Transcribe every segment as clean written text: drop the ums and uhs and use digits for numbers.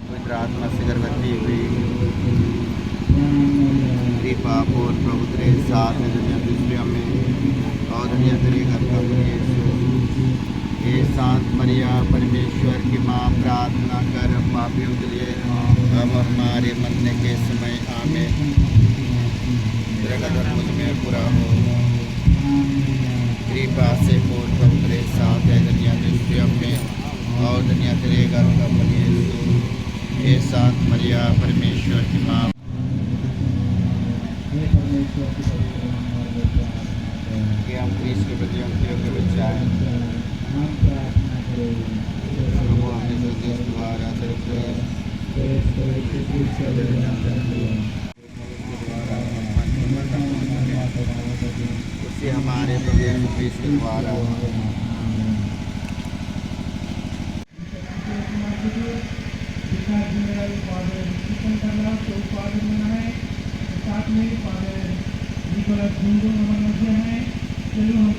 पवित्र आत्मा से गर्भवती हुई कृपा पूर्ण प्रभु तेरे साथ है दुनिया दूसरियों में और दुनिया तेरे घर का यीशु। हे शांत मरिया परमेश्वर की माँ, प्रार्थना कर हम पापियों के लिए अब हमारे मरने के समय आमेन। तेरा कदर मुझ में पूरा हो। कृपा से पूर्ण प्रभु तेरे साथ है दुनिया दूसरियों में और दुनिया तेरे घर का यीशु। हे शांत मरिया परमेश्वर की माँ, कि हम क्रिस्त के प्रति अंतियों के बचाए प्रभु हमें जो देश द्वारा उसी हमारे प्रभु क्रिस्त के द्वारा साथ में फादर निकोलस गुंडो हमारे मध्य हैं। चलो हम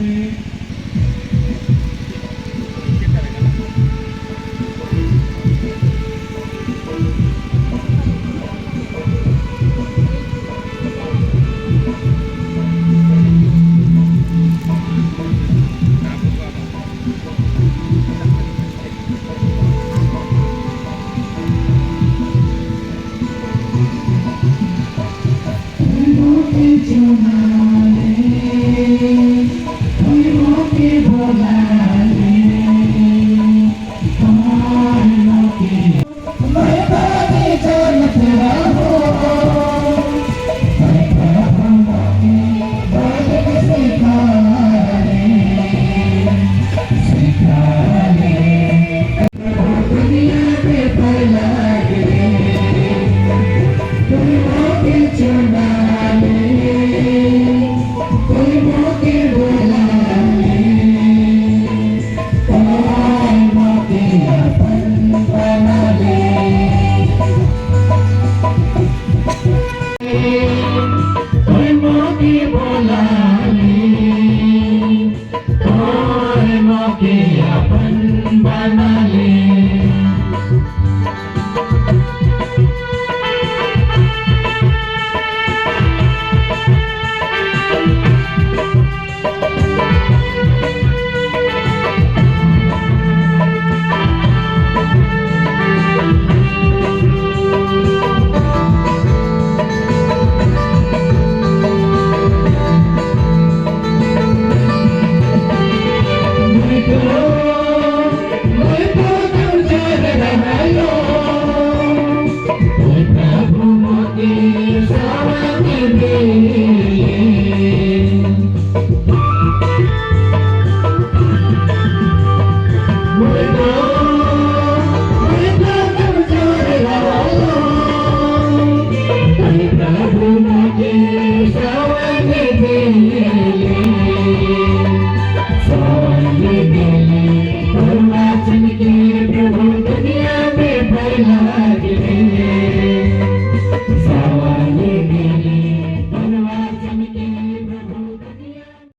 प्रभु दुनिया में फैला